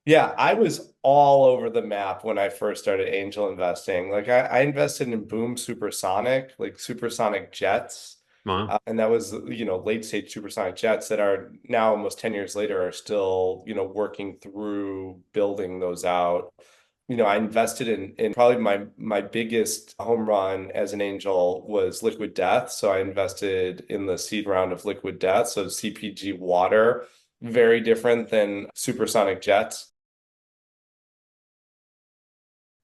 Yeah, I was all over the map when I first started angel investing. Like I invested in Boom Supersonic, like supersonic jets. Wow. And that was, late stage supersonic jets that are now almost 10 years later are still, working through building those out. I invested in probably my biggest home run as an angel was Liquid Death. So I invested in the seed round of Liquid Death. So CPG water, very different than supersonic jets.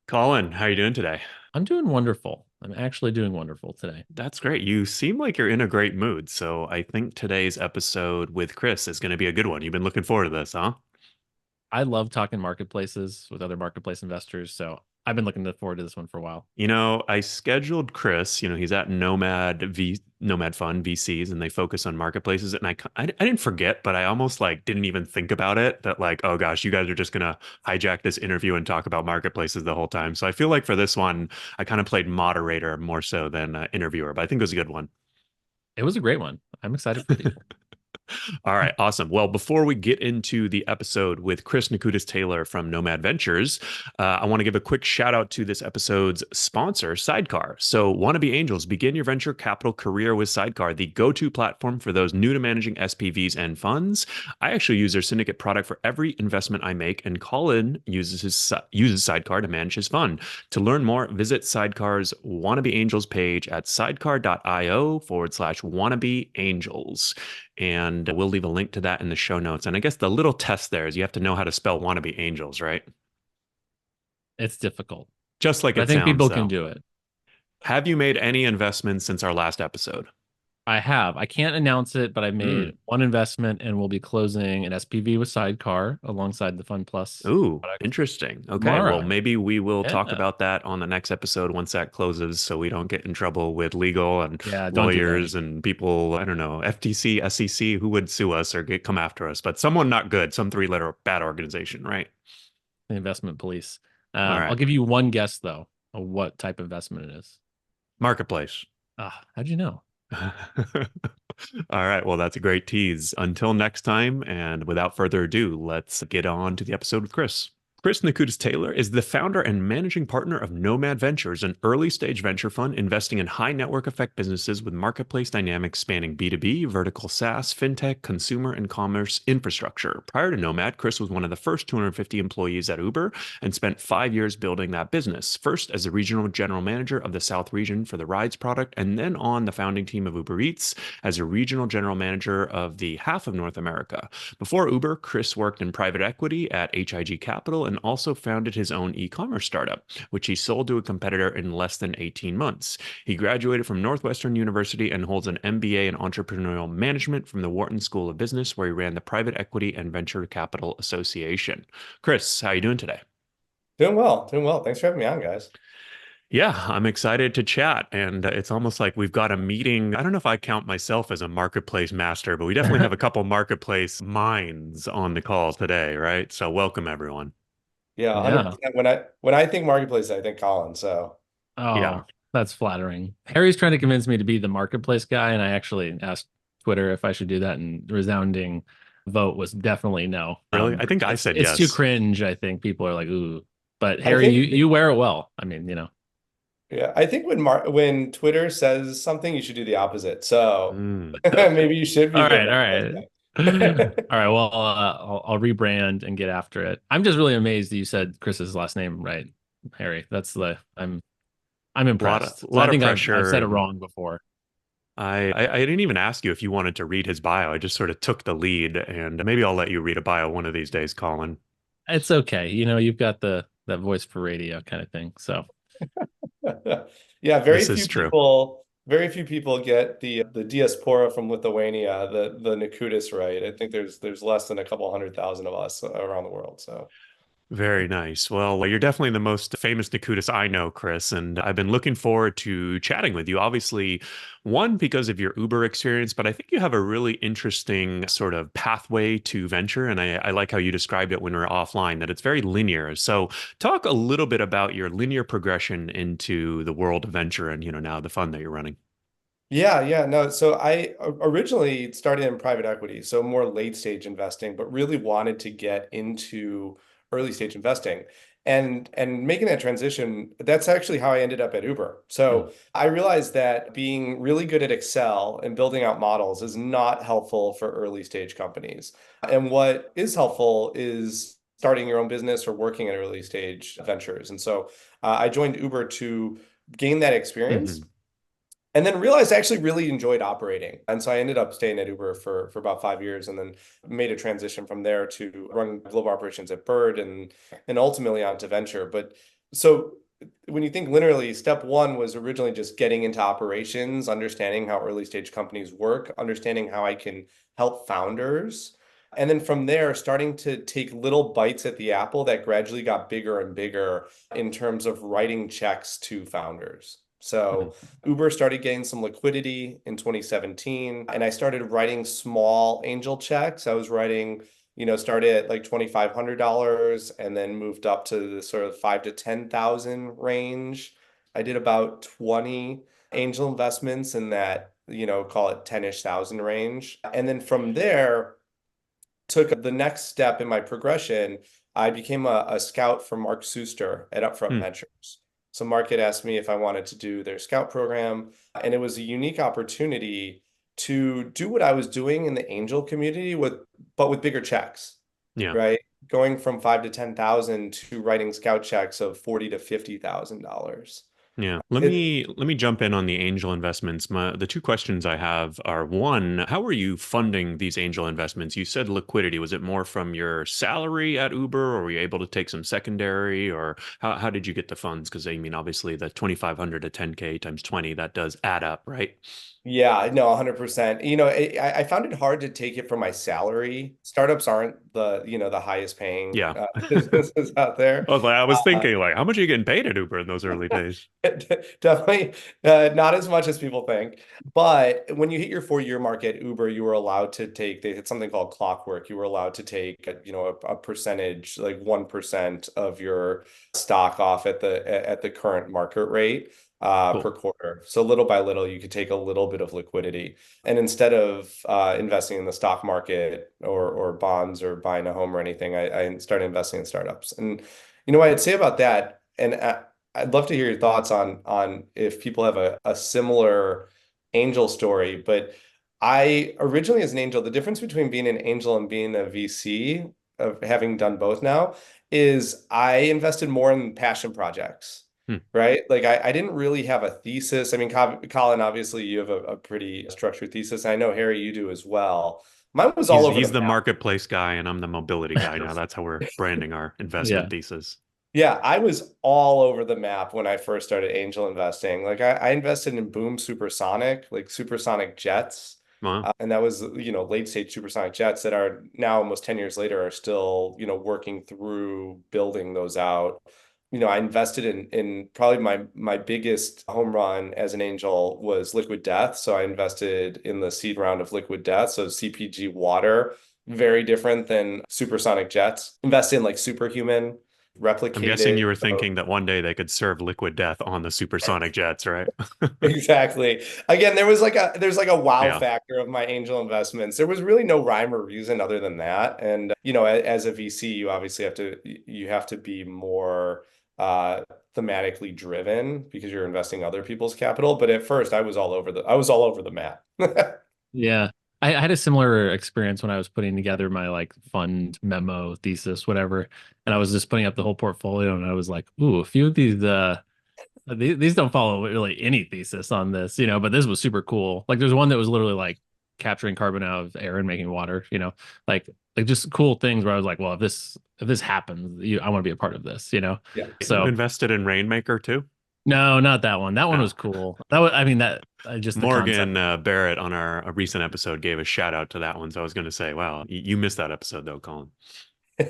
Colin, how are you doing today? I'm doing wonderful. I'm actually doing wonderful today. That's great. You seem like you're in a great mood. So I think today's episode with Chris is going to be a good one. You've been looking forward to this, huh? I love talking marketplaces with other marketplace investors, so I've been looking forward to this one for a while. I scheduled Chris, he's at Nomad Fund VCs and they focus on marketplaces. And I didn't forget, but I almost like didn't even think about it that like, oh gosh, you guys are just going to hijack this interview and talk about marketplaces the whole time. So I feel like for this one, I kind of played moderator more so than interviewer, but I think it was a good one. It was a great one. I'm excited for people. All right, awesome. Well, before we get into the episode with Chris Nakutis-Taylor from Nomad Ventures, I want to give a quick shout out to this episode's sponsor, Sydecar. So, Wannabe Angels, begin your venture capital career with Sydecar, the go-to platform for those new to managing SPVs and funds. I actually use their syndicate product for every investment I make, and Colin uses Sydecar to manage his fund. To learn more, visit Sydecar's Wannabe Angels page at sidecar.io/wannabe angels. And we'll leave a link to that in the show notes. And I guess the little test there is you have to know how to spell wannabe angels, right? It's difficult, Just like but I it think sounds, people can though. do it. Have you made any investments since our last episode? I have. I can't announce it, but I Hmm. made one investment and we'll be closing an SPV with Sidecar alongside the Fund Plus Ooh, product interesting. Okay, well, tomorrow. maybe we will talk Yeah. about that on the next episode once that closes so we don't get in trouble with legal and Yeah, don't do that. lawyers and people, I don't know, FTC, SEC, who would sue us or come after us, but someone not good, some three-letter bad organization, right? The investment police. All I'll right. give you one guess though of what type of investment it is. Marketplace. How'd you know? All right. Well, that's a great tease. Until next time, and without further ado, let's get on to the episode with Chris. Chris Nakutis-Taylor is the founder and managing partner of Nomad Ventures, an early stage venture fund investing in high network effect businesses with marketplace dynamics spanning B2B, vertical SaaS, fintech, consumer, and commerce infrastructure. Prior to Nomad, Chris was one of the first 250 employees at Uber and spent 5 years building that business, first as the regional general manager of the South region for the Rides product, and then on the founding team of Uber Eats as a regional general manager of the half of North America. Before Uber, Chris worked in private equity at HIG Capital and also founded his own e-commerce startup, which he sold to a competitor in less than 18 months. He graduated from Northwestern University and holds an MBA in Entrepreneurial Management from the Wharton School of Business, where he ran the Private Equity and Venture Capital Association. Chris, how are you doing today? Doing well, doing well. Thanks for having me on, guys. Yeah, I'm excited to chat. And it's almost like we've got a meeting. I don't know if I count myself as a marketplace master, but we definitely have a couple marketplace minds on the call today, right? So welcome everyone. Yeah, Yeah. 100%. When I think marketplace, I think Colin. So Yeah. Oh, that's flattering. Harry's trying to convince me to be the marketplace guy, and I actually asked Twitter if I should do that, and the resounding vote was definitely no. Really? I think I It's said it's too yes. cringe, I think. People are like, ooh. But I Harry, you think you wear it well. I mean, you know. yeah, I think when Twitter says something, you should do the opposite. So Mm. maybe you should be All the right, all right. marketplace guy. All right, well, I'll rebrand and get after it. I'm just really amazed that you said Chris's last name right, Harry. I'm A lot of impressed. a So I lot of think I've pressure said it and wrong before. I didn't even ask you if you wanted to read his bio. I just sort of took the lead and maybe I'll let you read a bio one of these days, Colin. It's okay. You know, you've got the that voice for radio kind of thing. So Yeah, This is true. very few people get the diaspora from Lithuania, the Nakutis right. I think there's less than a couple 100,000 of us around the world. So Very nice. Well, you're definitely the most famous Nakutis I know, Chris, and I've been looking forward to chatting with you. Obviously, one, because of your Uber experience, but I think you have a really interesting sort of pathway to venture. And I like how you described it when we were offline, that it's very linear. So talk a little bit about your linear progression into the world of venture and, now the fund that you're running. yeah, no. So I originally started in private equity, so more late stage investing, but really wanted to get into early stage investing. And making that transition, that's actually how I ended up at Uber. So I realized that being really good at Excel and building out models is not helpful for early stage companies. And what is helpful is starting your own business or working at early stage ventures. And so I joined Uber to gain that experience. And then realized I actually really enjoyed operating. And so I ended up staying at Uber for about 5 years and then made a transition from there to run global operations at Bird and ultimately onto venture. But so when you think linearly, step one was originally just getting into operations, understanding how early stage companies work, understanding how I can help founders. And then from there, starting to take little bites at the apple that gradually got bigger and bigger in terms of writing checks to founders. So Uber started getting some liquidity in 2017, and I started writing small angel checks. I was writing, started at like $2,500 and then moved up to the sort of 5 to 10,000 range. I did about 20 angel investments in that, call it 10-ish thousand range. And then from there, took the next step in my progression. I became a scout for Mark Suster at Upfront Ventures. So Mark had asked me if I wanted to do their scout program, and it was a unique opportunity to do what I was doing in the angel community but with bigger checks. Yeah. Right? Going from 5 to 10,000 to writing scout checks of $40,000 to $50,000. Yeah. Let me jump in on the angel investments. The two questions I have are, one, how are you funding these angel investments? You said liquidity. Was it more from your salary at Uber, or were you able to take some secondary, or how did you get the funds? Because I mean, obviously the 2,500 to 10K times 20, that does add up, right? Yeah, no, 100%. I found it hard to take it from my salary. Startups aren't the highest paying Yeah. businesses out there. I was thinking, like, how much are you getting paid at Uber in those early days? Definitely not as much as people think. But when you hit your 4-year mark at Uber, you were allowed to take, they had something called clockwork. You were allowed to take, a percentage, like 1% of your stock off at the current market rate per Cool. quarter. So little by little, you could take a little bit of liquidity. And instead of investing in the stock market or bonds or buying a home or anything, I started investing in startups. And what I'd say about that, and I'd love to hear your thoughts on if people have a similar angel story. But I originally, as an angel, the difference between being an angel and being a VC, of having done both now, is I invested more in passion projects. Right? Like I didn't really have a thesis. I mean, Colin, obviously you have a pretty structured thesis. I know, Harry, you do as well. Mine was all over He's the the map. marketplace guy, and I'm the mobility guy now. That's how we're branding our investment thesis. Yeah, I was all over the map when I first started angel investing. Like I invested in Boom Supersonic, like supersonic jets. Wow. And that was, late stage supersonic jets that are now almost 10 years later are still, working through building those out. I invested in probably my biggest home run as an angel was Liquid Death. So I invested in the seed round of Liquid Death. So CPG water, very different than supersonic jets. Invested in like Superhuman, I'm guessing replicated. you were thinking that one day they could serve liquid death on the supersonic jets, right? Exactly. Again, there's like a wow Yeah. factor of my angel investments. There was really no rhyme or reason other than that. And as a VC, you obviously have to be more thematically driven because you're investing other people's capital. But at first, I was all over the map. Yeah. I had a similar experience when I was putting together my like fund memo thesis, whatever. And I was just putting up the whole portfolio and I was like, ooh, a few of these don't follow really any thesis on this, but this was super cool. Like there's one that was literally like capturing carbon out of air and making water, like just cool things where I was like, well, if this happens, I want to be a part of this, Yeah. You invested in Rainmaker too? No, not that one. That one Oh. was cool. That was, I mean, that just the Morgan concept. Barrett on a recent episode gave a shout out to that one. So I was going to say, wow, you missed that episode though, Colin.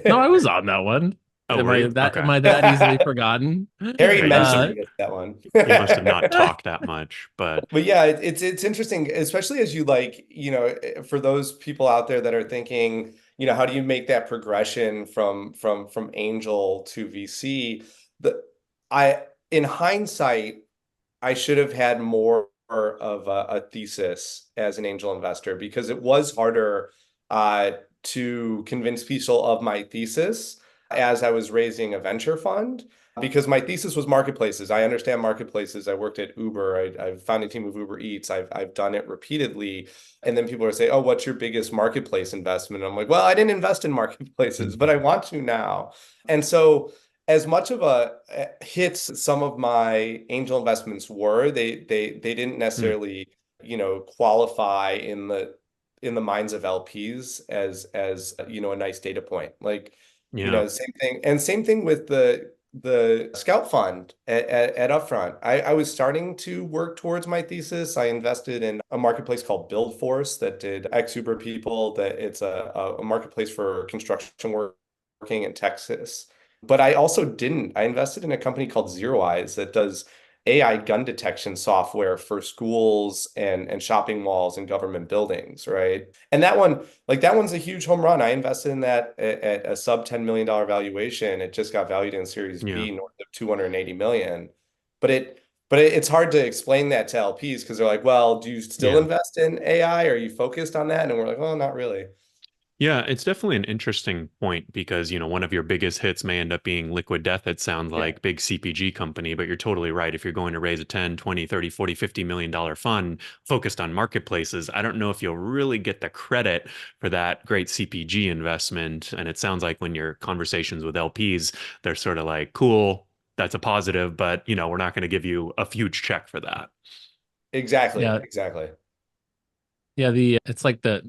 No, I was on that one. Oh, were you? Okay. Am I that easily forgotten? Harry Yeah, mentioned that one. you must have not talked that much, but But yeah, it's interesting, especially as you for those people out there that are thinking, how do you make that progression from angel to VC? In hindsight, I should have had more of a thesis as an angel investor because it was harder to convince people of my thesis as I was raising a venture fund, because my thesis was marketplaces. I understand marketplaces. I worked at Uber. I've founded a team of Uber Eats. I've done it repeatedly. And then people are saying, "Oh, what's your biggest marketplace investment?" And I'm like, "Well, I didn't invest in marketplaces, but I want to now." And so, as much of a hits some of my angel investments were, they didn't necessarily, qualify in the minds of LPs as a nice data point. Like, Yeah. same thing. And same thing with the Scout Fund at Upfront. I was starting to work towards my thesis. I invested in a marketplace called BuildForce that did ex-Uber people, that it's a marketplace for construction working in Texas. But I also didn't. I invested in a company called Zero Eyes that does AI gun detection software for schools and shopping malls and government buildings, right? And that one's a huge home run. I invested in that at a sub $10 million valuation. It just got valued in Series Yeah. B north of 280 million. But it's hard to explain that to LPs because they're like, well, do you still Yeah. invest in AI? Are you focused on that? And we're like, oh, not really. Yeah, it's definitely an interesting point because, one of your biggest hits may end up being Liquid Death. It sounds Yeah. like big CPG company, but you're totally right. If you're going to raise a 10, 20, 30, 40, $50 million fund focused on marketplaces, I don't know if you'll really get the credit for that great CPG investment. And it sounds like when your conversations with LPs, they're sort of like, cool, that's a positive, but, we're not going to give you a huge check for that. Exactly. Yeah, Exactly. yeah. It's like the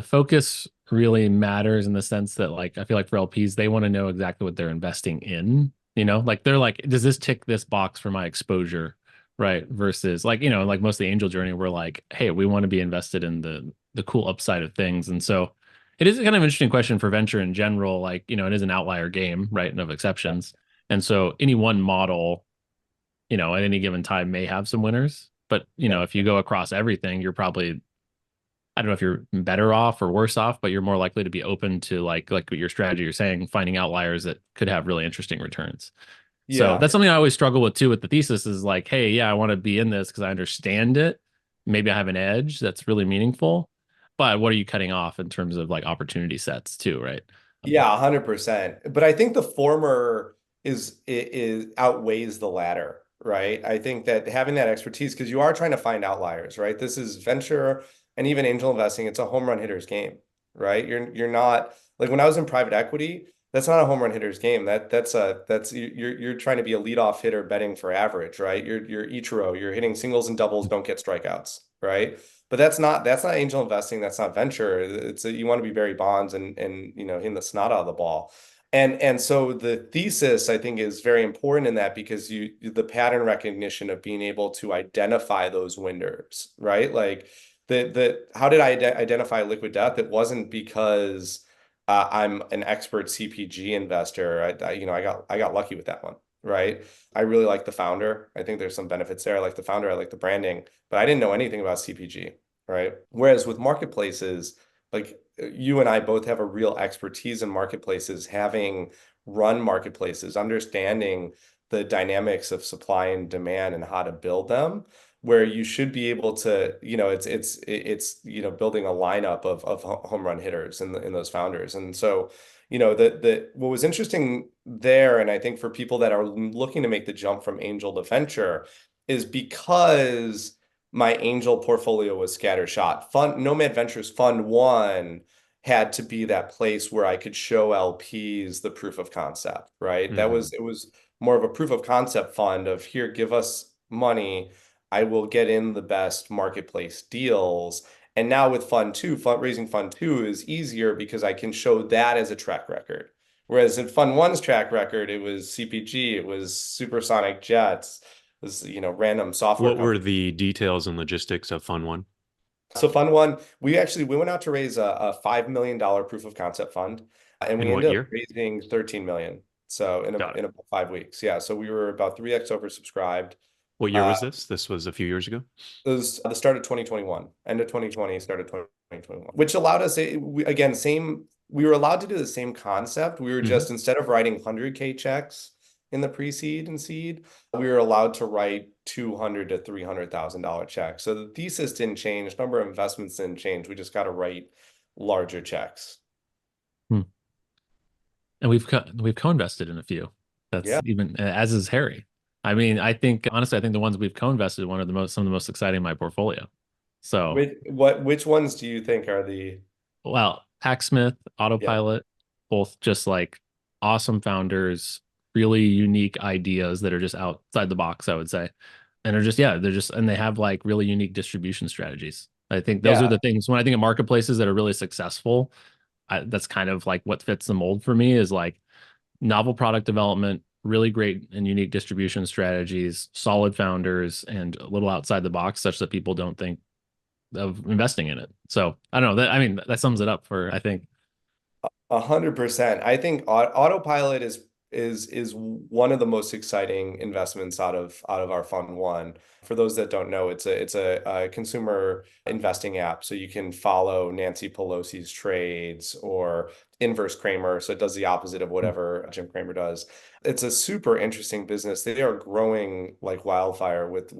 focus really matters in the sense that, like, I feel like for LPs, they want to know exactly what they're investing in. Like they're like, does this tick this box for my exposure? Right. Versus like, like most of the angel journey, we're like, hey, we want to be invested in the cool upside of things. And so it is a kind of interesting question for venture in general. Like, it is an outlier game, right? And of exceptions. And so any one model, at any given time may have some winners. But, Yeah. if you go across everything, you're probably, I don't know if you're better off or worse off, but you're more likely to be open to like what your strategy you're saying, finding outliers that could have really interesting returns. So Yeah. that's something I always struggle with too with the thesis is like, hey, yeah, I want to be in this because I understand it. Maybe I have an edge that's really meaningful, but what are you cutting off in terms of like opportunity sets too, right? Yeah, 100%. But I think the former is outweighs the latter, right? I think that having that expertise, because you are trying to find outliers, right? This is venture and even angel investing, it's a home run hitter's game, right? You're not like when I was in private equity, that's not a home run hitter's game. You're trying to be a leadoff hitter betting for average, right? You're Ichiro, you're hitting singles and doubles, don't get strikeouts, right? But that's not angel investing. That's not venture. You want to be Barry Bonds and hitting the snot out of the ball. And so the thesis I think is very important in that because the pattern recognition of being able to identify those winners, right? Like the how did I identify Liquid Death? It wasn't because I'm an expert CPG investor. I got lucky with that one, right? I really like the founder. I think there's some benefits there. I like the founder. I like the branding, but I didn't know anything about CPG, right? Whereas with marketplaces, like you and I both have a real expertise in marketplaces, having run marketplaces, understanding the dynamics of supply and demand and how to build them, where you should be able to, it's building a lineup of home run hitters in those founders. And so, the what was interesting there, and I think for people that are looking to make the jump from angel to venture, is because my angel portfolio was scattershot. Nomad Ventures Fund One had to be that place where I could show LPs the proof of concept, right? Mhm. It was more of a proof of concept fund of here, give us money. I will get in the best marketplace deals. And now with fundraising Fund Two is easier because I can show that as a track record. Whereas in Fund One's track record, it was CPG, it was supersonic jets, it was, random software What were companies. the details and logistics of Fund One? So Fund One, we went out to raise a $5 million proof of concept fund, and In we what ended up year? raising 13 million. So Got it. in about 5 weeks. Yeah. So we were about 3x oversubscribed. What year Uh, was this? This was a few years ago. it was the start of 2021, end of 2020, start of 2021, which allowed us, again, we were allowed to do the same concept. We were Hmm. just, instead of writing 100K checks in the pre-seed and seed, we were allowed to write 200 to $300,000 checks. So the thesis didn't change, number of investments didn't change. We just got to write larger checks. Hmm. And we've co-invested in a few. That's Yeah. even as is Harry. I mean, I think honestly, I think the ones we've co-invested in one of the most some of the most exciting in my portfolio. So, Which ones do you think are the well, Hacksmith, yeah. Autopilot, both just like awesome founders, really unique ideas that are just outside the box, I would say. And they're just and they have like really unique distribution strategies. I think those are Yeah. the things when I think of marketplaces that are really successful, that's kind of like what fits the mold for me is like novel product development, really great and unique distribution strategies, solid founders, and a little outside the box, such that people don't think of investing in it. So I don't know. That I mean, that sums it up for I think. 100%. I think autopilot is one of the most exciting investments out of our fund one. For those that don't know, it's a consumer investing app, so you can follow Nancy Pelosi's trades or inverse Kramer, so it does the opposite of whatever Jim Cramer does. It's a super interesting business. They are growing like wildfire with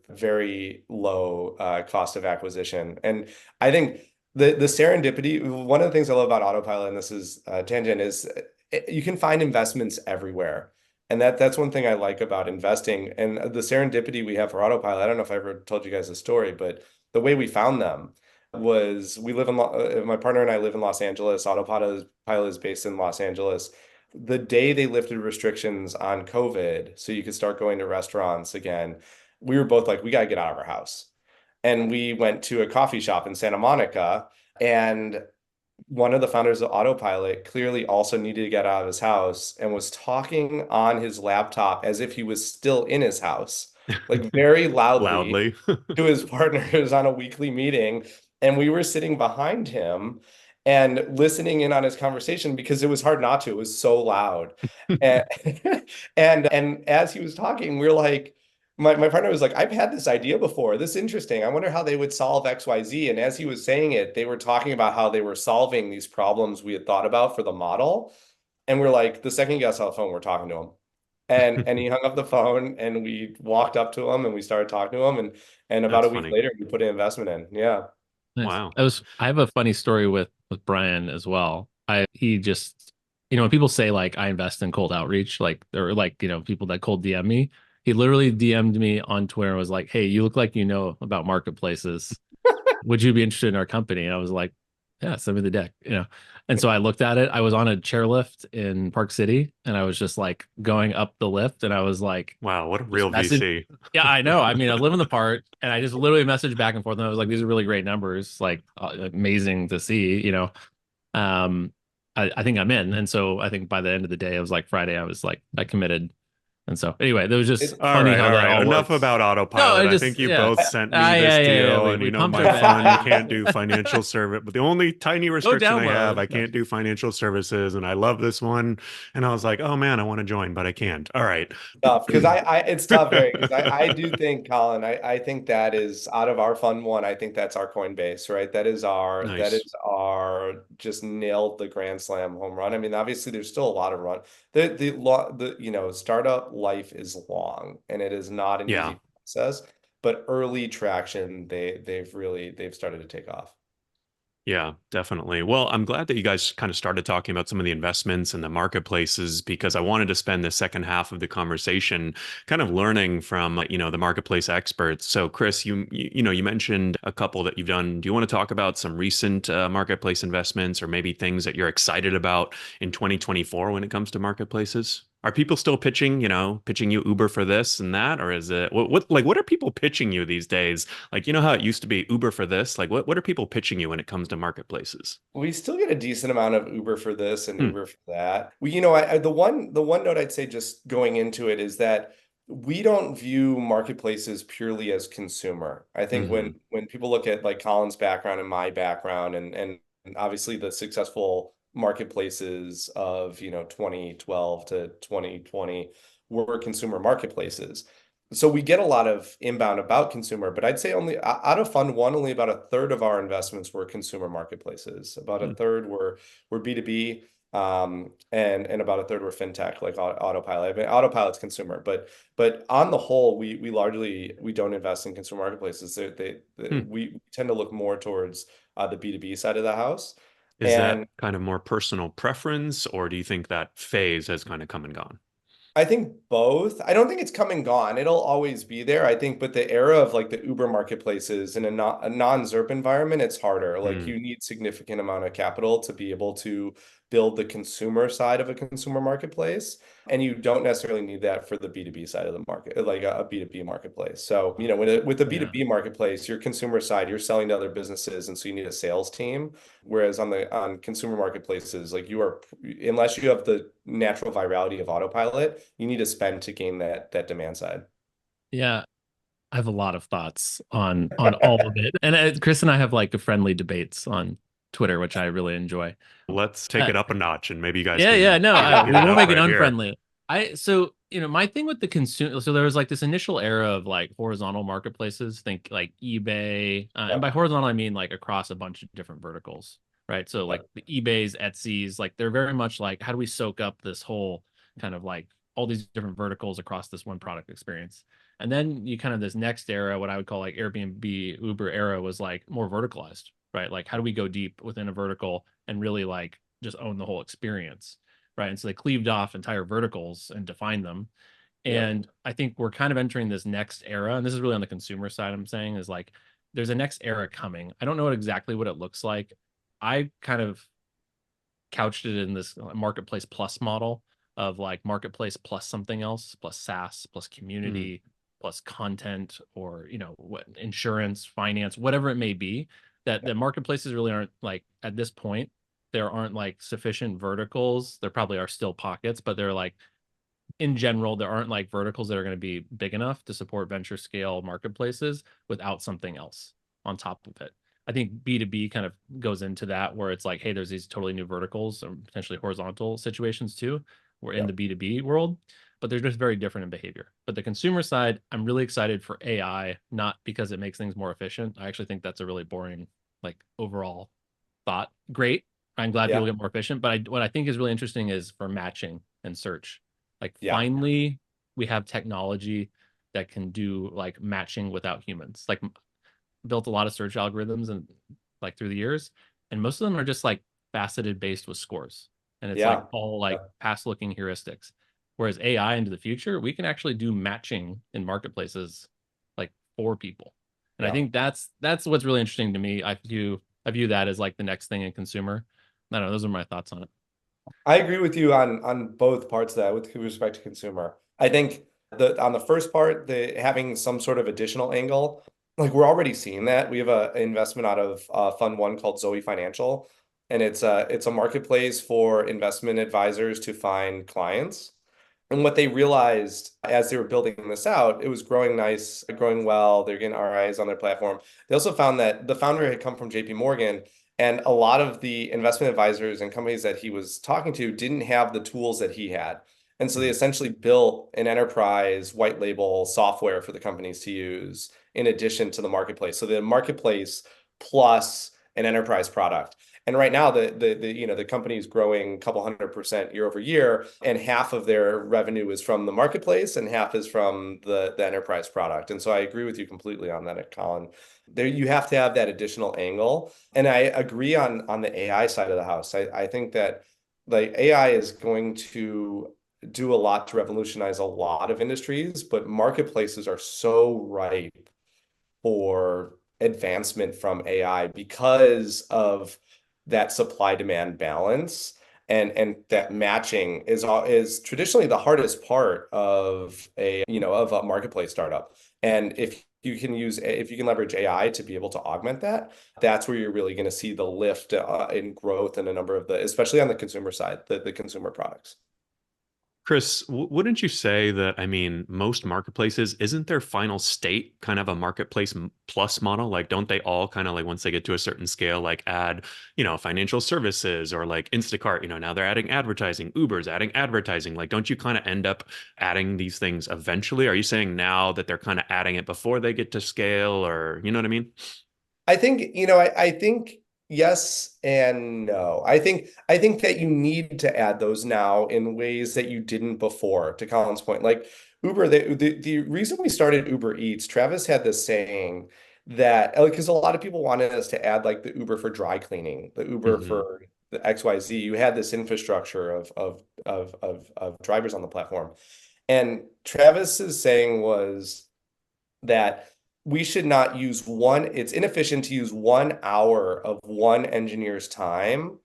very low cost of acquisition, and I think the serendipity, one of the things I love about autopilot, and this is tangent, is you can find investments everywhere. And that's one thing I like about investing. And the serendipity we have for autopilot, I don't know if I ever told you guys a story, but the way we found them was we live in my partner and I live in Los Angeles. Autopilot is based in Los Angeles. The day they lifted restrictions on COVID, so you could start going to restaurants again, we were both like, we got to get out of our house. And we went to a coffee shop in Santa Monica, and one of the founders of Autopilot clearly also needed to get out of his house and was talking on his laptop as if he was still in his house, like very loudly Loudly. to his partners on a weekly meeting. And we were sitting behind him and listening in on his conversation because it was hard not to. It was so loud. And and as he was talking, we are like, my partner was like, I've had this idea before. This is interesting. I wonder how they would solve XYZ. And as he was saying it, they were talking about how they were solving these problems we had thought about for the model. And we're like, the second he got off the phone, we're talking to him. And he hung up the phone and we walked up to him and we started talking to him. And about That's a week funny. later, we put an investment in. Yeah. Nice. Wow. I have a funny story with Brian as well. He just when people say like I invest in cold outreach, like or like people that cold DM me, he literally DM'd me on Twitter and was like, "Hey, you look like you know about marketplaces. Would you be interested in our company?" And I was like, "Yeah, send me the deck." And so I looked at it. I was on a chairlift in Park City, and I was just like going up the lift, and I was like, Wow, what a just real message. VC. Yeah, I know. I mean, I live in the part, and I just literally messaged back and forth, and I was like, "These are really great numbers, like amazing to see." Um, I think I'm in, and so I think by the end of the day, it was like Friday. I was like, I committed, and so anyway, it was just It, All funny right, how all that right. all Enough works. about No, autopilot. I I just think you yeah, both sent me yeah, this yeah, yeah. deal, and We pumped our my fund bag. can't do financial service. But the only tiny Go restriction I have, download. I can't do financial services, and I love this one. And I was like, oh man, I want to join, but I can't. All right. tough because it's tough, Harry, because I do think, Colin, I think that is out of our fund one, I think that's our Coinbase, right? That Nice. is our just nailed the grand slam home run. I mean, obviously there's still a lot of run. The startup life is long and it is not an Yeah. easy process, but early traction, they've started to take off. Yeah, definitely. Well, I'm glad that you guys kind of started talking about some of the investments and the marketplaces because I wanted to spend the second half of the conversation kind of learning from, the marketplace experts. So, Chris, you mentioned a couple that you've done. Do you want to talk about some recent marketplace investments or maybe things that you're excited about in 2024 when it comes to marketplaces? Are people still pitching you Uber for this and that, or is it what are people pitching you these days? Like, you know how it used to be Uber for this? Like, what are people pitching you when it comes to marketplaces? We still get a decent amount of Uber for this and Hmm. Uber for that. The one note I'd say just going into it is that we don't view marketplaces purely as consumer. I think Hmm. when people look at like Colin's background and my background and obviously the successful marketplaces of 2012 to 2020 were consumer marketplaces. So we get a lot of inbound about consumer, but I'd say only out of fund one, only about a third of our investments were consumer marketplaces. About a Hmm. third were B2B, and about a third were fintech, like Autopilot. I mean, Autopilot's consumer, but on the whole, we don't invest in consumer marketplaces. Hmm. We tend to look more towards the B2B side of the house. Is that And kind of more personal preference, or do you think that phase has kind of come and gone? I think both. I don't think it's come and gone. It'll always be there, I think, but the era of like the Uber marketplaces in a non-ZERP environment, it's harder. Like Mm, you need significant amount of capital to be able to build the consumer side of a consumer marketplace. And you don't necessarily need that for the B2B side of the market, like a B2B marketplace. So, with the Yeah. B2B marketplace, your consumer side, you're selling to other businesses, and so you need a sales team. Whereas on consumer marketplaces, like unless you have the natural virality of autopilot, you need to spend to gain that demand side. Yeah. I have a lot of thoughts on all of it. And Chris and I have like friendly debates on Twitter, which I really enjoy. let's take Uh, it up a notch, and maybe you guys yeah, yeah, can no, get we it won't out make it right here. unfriendly. So my thing with the consumer, so there was like this initial era of like horizontal marketplaces, think like eBay, and by Yep. horizontal I mean like across a bunch of different verticals, right? So like Yep. the eBays, Etsy's, like they're very much like how do we soak up this whole kind of like all these different verticals across this one product experience. And then you kind of this next era, what I would call like Airbnb, Uber era was like more verticalized, right? Like how do we go deep within a vertical and really like just own the whole experience, right? And so they cleaved off entire verticals and defined them. Yep. And I think we're kind of entering this next era, and this is really on the consumer side. I'm saying is like there's a next era coming. I don't know exactly what it looks like. I kind of couched it in this marketplace plus model of like marketplace plus something else, plus SaaS, plus Mm, community, plus content, or what insurance, finance, whatever it may be. That the marketplaces really aren't like at this point, there aren't like sufficient verticals. There probably are still pockets, but they're like in general, there aren't like verticals that are going to be big enough to support venture scale marketplaces without something else on top of it. I think B2B kind of goes into that where it's like, hey, there's these totally new verticals or potentially horizontal situations too. We're in the Yep. B2B world, but they're just very different in behavior. But the consumer side, I'm really excited for AI, not because it makes things more efficient. I actually think that's a really boring, like overall thought. Great. I'm glad people Yeah. get more efficient. But what I think is really interesting is for matching and search. Like Yeah. finally, we have technology that can do like matching without humans. Like built a lot of search algorithms and like through the years, and most of them are just like faceted based with scores, and it's like Yeah. all like past looking heuristics. Whereas AI into the future, we can actually do matching in marketplaces like for people, and I Yeah. think that's what's really interesting to me. I view that as like the next thing in consumer. I don't know. Those are my thoughts on it. I agree with you on both parts of that with respect to consumer. I think on the first part, the having some sort of additional angle, like we're already seeing that. We have an investment out of Fund One called Zoe Financial, and it's a marketplace for investment advisors to find clients. And what they realized as they were building this out, it was growing nice, growing well. They're getting RIs on their platform. They also found that the founder had come from JP Morgan, and a lot of the investment advisors and companies that he was talking to didn't have the tools that he had. And so they Mhm. essentially built an enterprise white label software for the companies to use in addition to the marketplace. So the marketplace plus an enterprise product. And right now, the company is growing a couple 100% year over year, and half of their revenue is from the marketplace, and half is from the enterprise product. And so I agree with you completely on that, Colin. There, you have to have that additional angle, and I agree on the AI side of the house. I think that like AI is going to do a lot to revolutionize a lot of industries, but marketplaces are so ripe for advancement from AI because of that supply demand balance, and that matching is traditionally the hardest part of a marketplace startup. And if you can leverage AI to be able to augment that, that's where you're really going to see the lift in growth in a number of especially on the consumer side, the consumer products. Chris, wouldn't you say that, I mean, most marketplaces, isn't their final state kind of a marketplace plus model? Like, don't they all kind of like, once they get to a certain scale, like add, financial services, or like Instacart, now they're adding advertising, Uber's adding advertising. Like, don't you kind of end up adding these things eventually? Are you saying now that they're kind of adding it before they get to scale, or you know what I mean? I think yes and no. I think that you need to add those now in ways that you didn't before, to Colin's point. Like Uber, the reason we started Uber Eats, Travis had this saying that because a lot of people wanted us to add like the Uber for dry cleaning, the Uber Hmm. for the XYZ, you had this infrastructure of drivers on the platform. And Travis's saying was that we should not use it's inefficient to use 1 hour of one engineer's time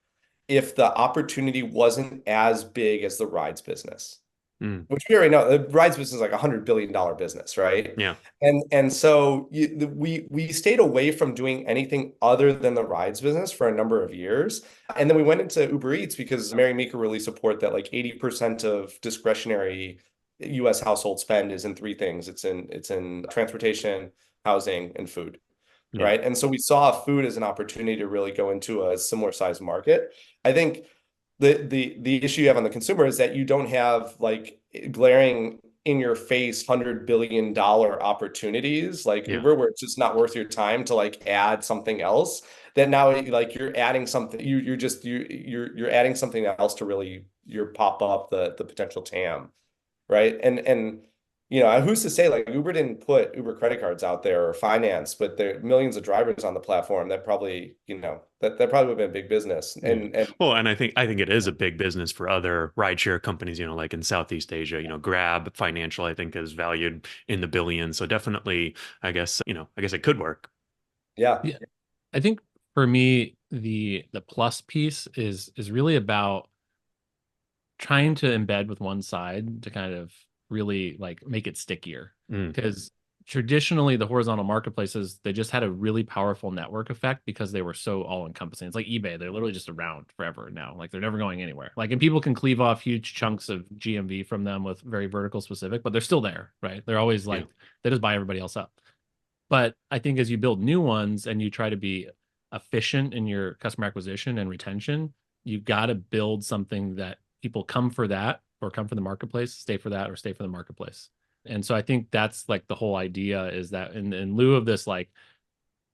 if the opportunity wasn't as big as the rides business. Which we already know, the rides business is like $100 billion business, right? Yeah. And so we stayed away from doing anything other than the rides business for a number of years. And then we went into Uber Eats because Mary Meeker released a report that like 80% of discretionary US household spend is in three things. It's in transportation, housing, and food. Yeah. Right. And so we saw food as an opportunity to really go into a similar size market. I think the issue you have on the consumer is that you don't have like glaring in your face $100 billion opportunities like Uber, where it's just not worth your time to like add something else. That now like you're adding something, you're adding something else to really pop up the potential TAM, right? And who's to say like Uber didn't put Uber credit cards out there or finance, but there are millions of drivers on the platform that probably, that probably would have been a big business. And I think it is a big business for other rideshare companies, like in Southeast Asia, Grab Financial, I think is valued in the billions. So definitely, I guess it could work. Yeah. I think for me, the plus piece is really about trying to embed with one side to kind of really like make it stickier, because traditionally the horizontal marketplaces, they just had a really powerful network effect because they were so all encompassing. It's like eBay, they're literally just around forever now, like they're never going anywhere, like, and people can cleave off huge chunks of GMV from them with very vertical specific, but they're still there, right? They're always like, they just buy everybody else up. But I think as you build new ones and you try to be efficient in your customer acquisition and retention, you got to build something that people come for, that or come for the marketplace, stay for that or stay for the marketplace. And so I think that's like the whole idea, is that in lieu of this like,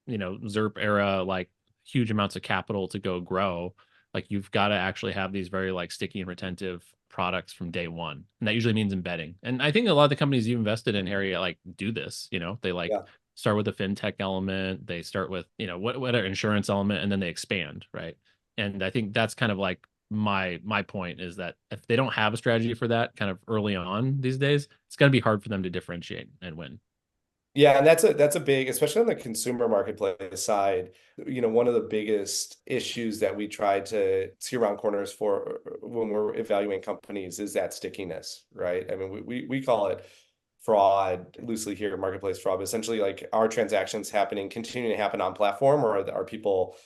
ZERP era, like huge amounts of capital to go grow, like you've got to actually have these very like sticky and retentive products from day one. And that usually means embedding. And I think a lot of the companies you invested in, Harry, like do this, they like start with a fintech element, they start with, whatever insurance element, and then they expand, right? And I think that's kind of like my point, is that if they don't have a strategy for that kind of early on these days, it's going to be hard for them to differentiate and win. Yeah, and that's a big, especially on the consumer marketplace side, one of the biggest issues that we try to see around corners for when we're evaluating companies is that stickiness, right? I mean, we call it fraud loosely here, marketplace fraud, but essentially like, are transactions continuing to happen on platform, or are people,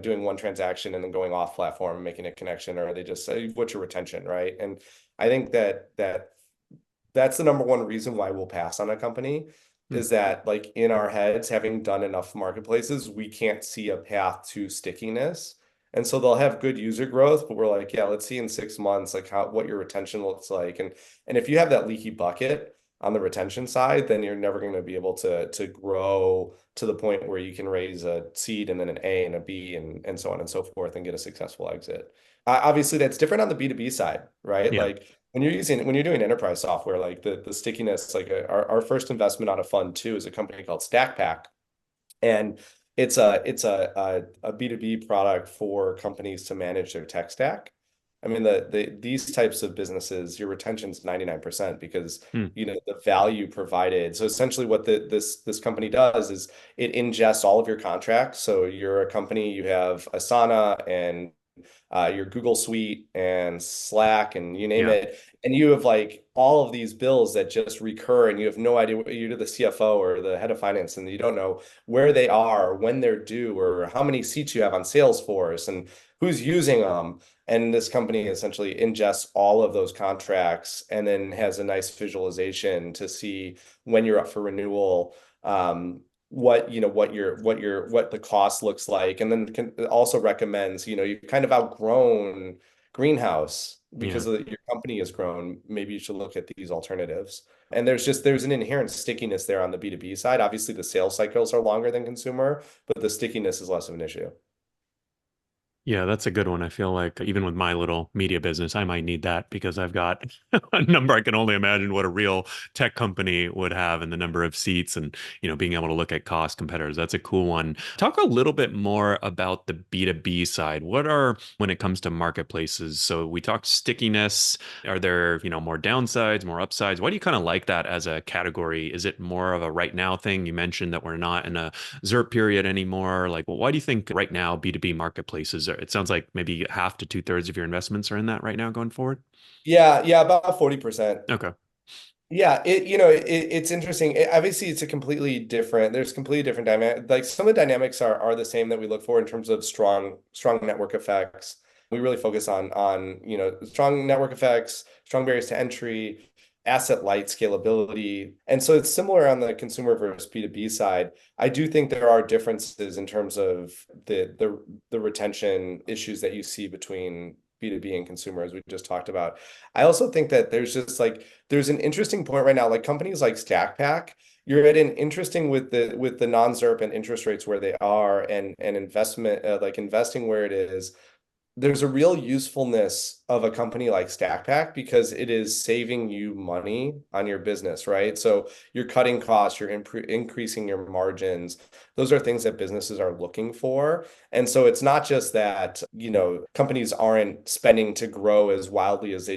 doing one transaction and then going off platform and making a connection, or are they just what's your retention, right? And I think that's the number one reason why we'll pass on a company, is that like in our heads, having done enough marketplaces, we can't see a path to stickiness. And so they'll have good user growth, but we're like, yeah, let's see in 6 months, like what your retention looks like. And if you have that leaky bucket on the retention side, then you're never going to be able to grow to the point where you can raise a seed and then an A and a B and so on and so forth and get a successful exit. Obviously, that's different on the B2B side, right? Yeah. Like when you're doing enterprise software, like the stickiness, like our first investment on a fund too is a company called StackPack, and it's a B2B product for companies to manage their tech stack. I mean, these types of businesses, your retention's 99% because the value provided. So essentially, what this company does is it ingests all of your contracts. So you're a company, you have Asana and your Google Suite and Slack and you name it, and you have like all of these bills that just recur, and you have no idea what you're the CFO or the head of finance, and you don't know where they are, when they're due, or how many seats you have on Salesforce and who's using them. And this company essentially ingests all of those contracts and then has a nice visualization to see when you're up for renewal, what the cost looks like, and then also recommends, you've kind of outgrown Greenhouse because your company has grown. Maybe you should look at these alternatives. And there's an inherent stickiness there on the B2B side. Obviously, the sales cycles are longer than consumer, but the stickiness is less of an issue. Yeah, that's a good one. I feel like even with my little media business, I might need that because I've got a number I can only imagine what a real tech company would have and the number of seats and, being able to look at cost competitors. That's a cool one. Talk a little bit more about the B2B side. What are, when it comes to marketplaces? So we talked stickiness. Are there, more downsides, more upsides? Why do you kind of like that as a category? Is it more of a right now thing? You mentioned that we're not in a ZERP period anymore. Like, well, why do you think right now B2B marketplaces are, it sounds like maybe half to two-thirds of your investments are in that right now going forward? Yeah, about 40%. Okay. Yeah, it's interesting. Obviously, it's a completely different. There's completely different dynamic. Like some of the dynamics are the same that we look for in terms of strong network effects. We really focus on strong network effects, strong barriers to entry, asset light scalability, and so it's similar on the consumer versus B2B side. I do think there are differences in terms of the retention issues that you see between B2B and consumer, as we just talked about. I also think that there's an interesting point right now, like companies like StackPack, you're at an interesting with the non-ZERP and interest rates where they are and investment like investing where it is. There's a real usefulness of a company like StackPack because it is saving you money on your business, right? So you're cutting costs, you're increasing your margins. Those are things that businesses are looking for. And so it's not just that, companies aren't spending to grow as wildly as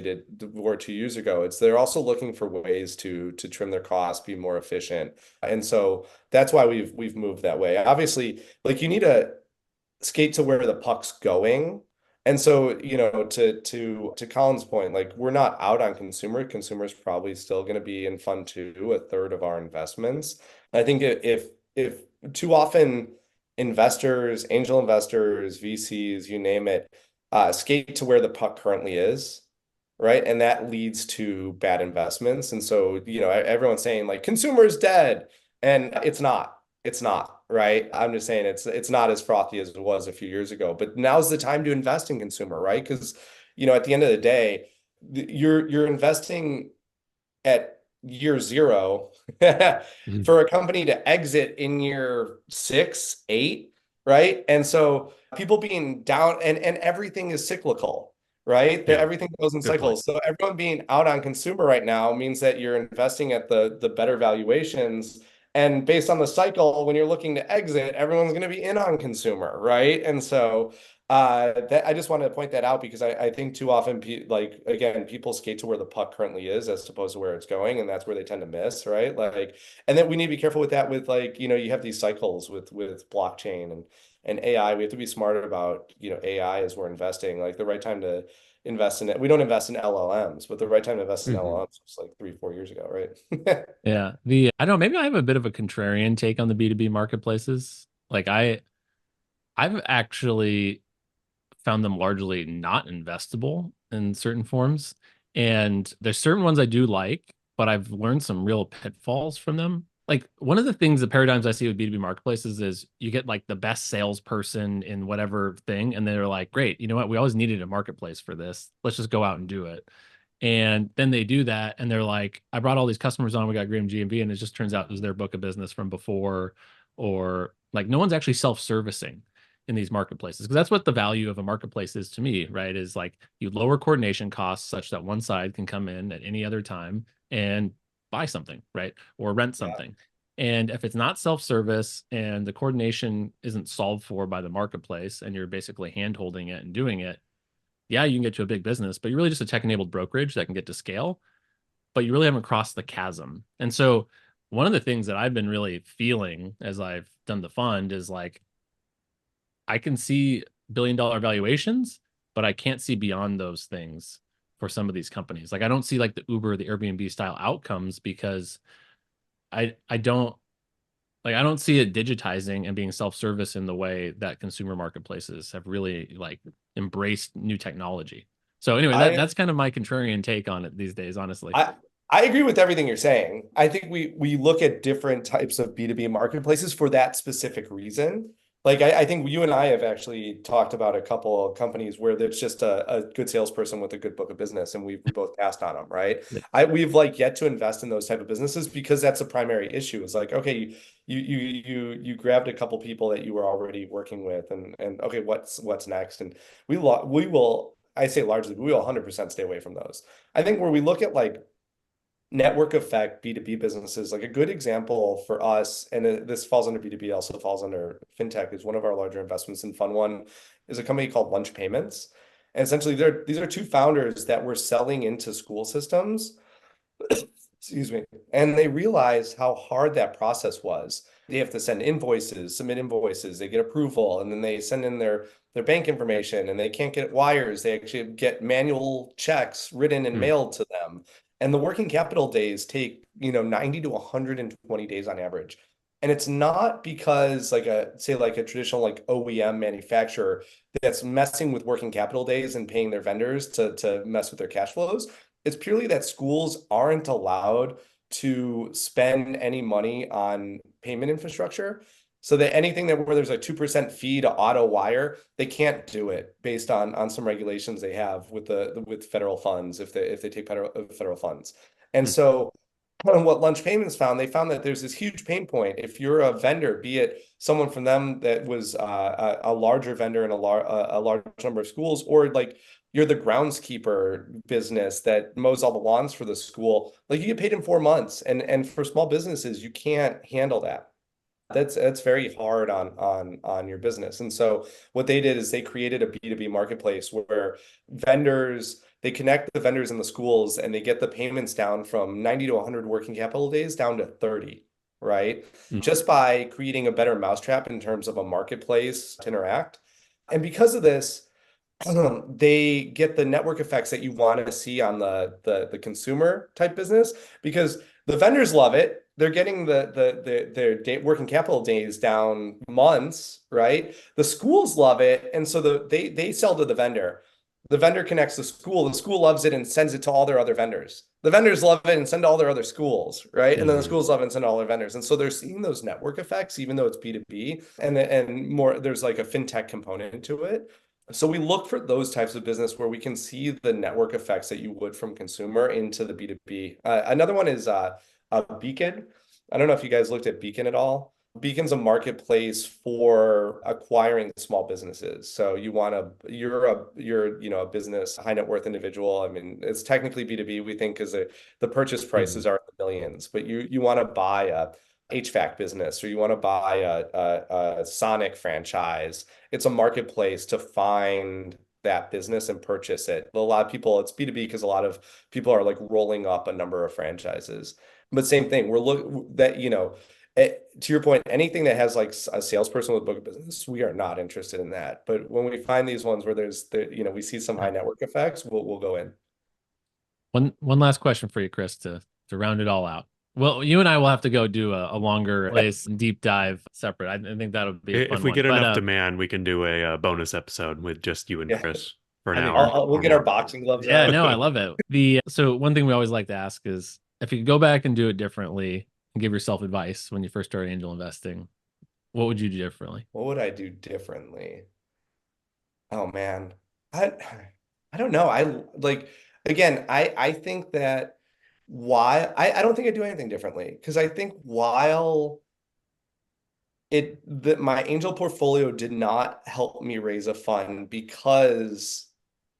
were 2 years ago. It's they're also looking for ways to trim their costs, be more efficient. And so that's why we've moved that way. Obviously, like you need to skate to where the puck's going. And so, to Colin's point, like we're not out on consumer. Consumer's probably still going to be in fund two, a third of our investments. I think if too often investors, angel investors, VCs, you name it, skate to where the puck currently is, right? And that leads to bad investments. And so, everyone's saying like consumer is dead, and it's not. It's not, right? I'm just saying it's not as frothy as it was a few years ago. But now's the time to invest in consumer, right? Because, at the end of the day, you're investing at year zero Mhm. for a company to exit in year 6, 8, right? And so people being down and everything is cyclical, right? Yeah, Everything goes in good point. cycles. So everyone being out on consumer right now means that you're investing at the better valuations. And based on the cycle, when you're looking to exit, everyone's going to be in on consumer, right? And so that I just wanted to point that out because I think too often, again, people skate to where the puck currently is as opposed to where it's going, and that's where they tend to miss, right? Like, and then we need to be careful with that. With like, you have these cycles with blockchain and AI. We have to be smarter about AI as we're investing. Like the right time to invest in it. We don't invest in LLMs, but the right time to invest in Mhm. LLMs was like 3, 4 years ago, right? Yeah. I don't know, maybe I have a bit of a contrarian take on the B2B marketplaces. Like I've actually found them largely not investable in certain forms. And there's certain ones I do like, but I've learned some real pitfalls from them. Like one of the things, the paradigms I see with B2B marketplaces is you get like the best salesperson in whatever thing, and they're like, great, you know what? We always needed a marketplace for this. Let's just go out and do it. And then they do that, and they're like, I brought all these customers on, we got great GMV, and it just turns out it was their book of business from before, or like no one's actually self-servicing in these marketplaces, because that's what the value of a marketplace is to me, right? Is like you lower coordination costs such that one side can come in at any other time and buy something, right? Or rent Yeah. something. And if it's not self-service and the coordination isn't solved for by the marketplace and you're basically hand holding it and doing it, yeah, you can get to a big business, but you're really just a tech-enabled brokerage that can get to scale, but you really haven't crossed the chasm. And so one of the things that I've been really feeling as I've done the fund is like, I can see billion-dollar valuations, but I can't see beyond those things for some of these companies. Like I don't see like the Uber, the Airbnb style outcomes because I don't I don't see it digitizing and being self-service in the way that consumer marketplaces have really like embraced new technology. So anyway, I that's kind of my contrarian take on it these days, honestly. I I agree with everything you're saying. I think we look at different types of B2B marketplaces for that specific reason. Like I think you and I have actually talked about a couple of companies where there's just a good salesperson with a good book of business, and we both passed on them, right? Yeah. We've like yet to invest in those type of businesses because that's a primary issue. It's like, okay, you grabbed a couple people that you were already working with, and okay, what's next? And we will, I say largely, we will 100% stay away from those. I think where we look at like network effect B2B businesses, like a good example for us, and this falls under B2B, also falls under fintech, is one of our larger investments in Fund One is a company called Lunch Payments. And essentially, these are two founders that were selling into school systems, excuse me, and they realized how hard that process was. They have to send invoices, submit invoices, they get approval, and then they send in their bank information, and they can't get wires. They actually get manual checks written and Mm. mailed to them. And the working capital days take, 90 to 120 days on average. And it's not because like a traditional like OEM manufacturer that's messing with working capital days and paying their vendors to mess with their cash flows. It's purely that schools aren't allowed to spend any money on payment infrastructure. So that anything that where there's a 2% fee to auto wire, they can't do it based on some regulations they have with federal funds if they take federal funds. And Mm. so what Lunch Payments found, they found that there's this huge pain point. If you're a vendor, be it someone from them that was a larger vendor in a large number of schools, or like you're the groundskeeper business that mows all the lawns for the school, like you get paid in 4 months. And for small businesses, you can't handle that. That's very hard on your business. And so what they did is they created a B2B marketplace where they connect the vendors in the schools and they get the payments down from 90 to 100 working capital days down to 30, right? Mm. Just by creating a better mousetrap in terms of a marketplace to interact. And because of this, they get the network effects that you want to see on the consumer type business, because the vendors love it. They're getting their working capital days down months, right? The schools love it, and so they sell to the vendor. The vendor connects the school loves it and sends it to all their other vendors. The vendors love it and send to all their other schools, right? And then the Mm. schools love it and send to all their vendors. And so they're seeing those network effects, even though it's B2B, and more, there's like a fintech component to it. So we look for those types of business where we can see the network effects that you would from consumer into the B2B. Another one is Beacon. I don't know if you guys looked at Beacon at all. Beacon's a marketplace for acquiring small businesses. So you're a business, high net worth individual. I mean, it's technically B2B, we think, because the purchase prices Mm. are in the millions, but you want to buy a HVAC business, or you want to buy a Sonic franchise. It's a marketplace to find that business and purchase it. A lot of people, it's B2B because a lot of people are like rolling up a number of franchises. But same thing, we're look that, to your point, anything that has like a salesperson with a book of business, we are not interested in that. But when we find these ones where we see some high Yeah. network effects, we'll go in. One last question for you, Chris, to round it all out. Well, you and I will have to go do a longer place deep dive separate. I think that'll be a fun If we one. get But enough demand, we can do a bonus episode with just you and Yeah. Chris for an I think hour We'll or get our more. boxing gloves yeah, out. no, I love it. So one thing we always like to ask is if you could go back and do it differently and give yourself advice when you first started angel investing, what would you do differently? What would I do differently? Oh man. I I don't know. I like again, I think that why I don't think I do anything differently, because I think while my angel portfolio did not help me raise a fund because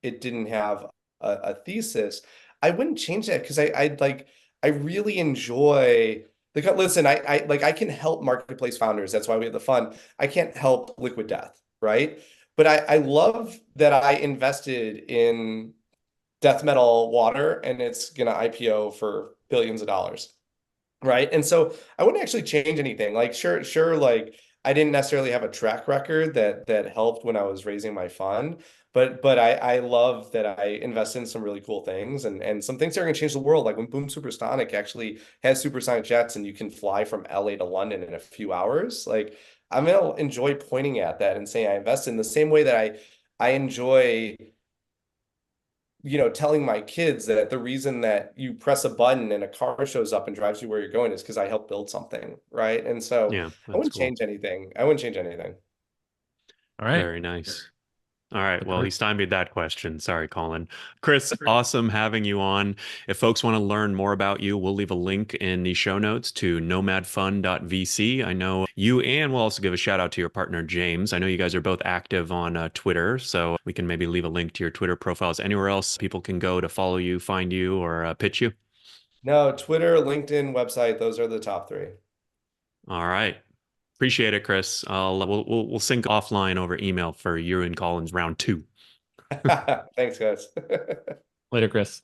it didn't have a thesis, I wouldn't change that, because I really enjoy listen, I can help marketplace founders. That's why we have the fund. I can't help liquid death, right? But I love that I invested in death metal water, and it's gonna IPO for billions of dollars. Right. And so I wouldn't actually change anything. Like, sure, like I didn't necessarily have a track record that helped when I was raising my fund, but I love that I invested in some really cool things, and some things that are gonna change the world. Like when Boom Supersonic actually has supersonic jets and you can fly from LA to London in a few hours. Like, I'm gonna enjoy pointing at that and saying I invested in the same way that I enjoy, telling my kids that the reason that you press a button and a car shows up and drives you where you're going is because I helped build something, right? And so Yeah, I that's wouldn't cool. change anything. I wouldn't change anything. All right. Very nice. All right. Look Well, for- he stymied that question. Sorry, Colin. Chris, awesome having you on. If folks want to learn more about you, we'll leave a link in the show notes to nomadfund.vc. I know you, and we'll also give a shout out to your partner, James. I know you guys are both active on Twitter, so we can maybe leave a link to your Twitter profiles. Anywhere else people can go to follow you, find you, or pitch you? No, Twitter, LinkedIn, website, those are the top three. All right. Appreciate it, Chris. We'll sync offline over email for you and Colin's round 2. Thanks, guys. Later, Chris.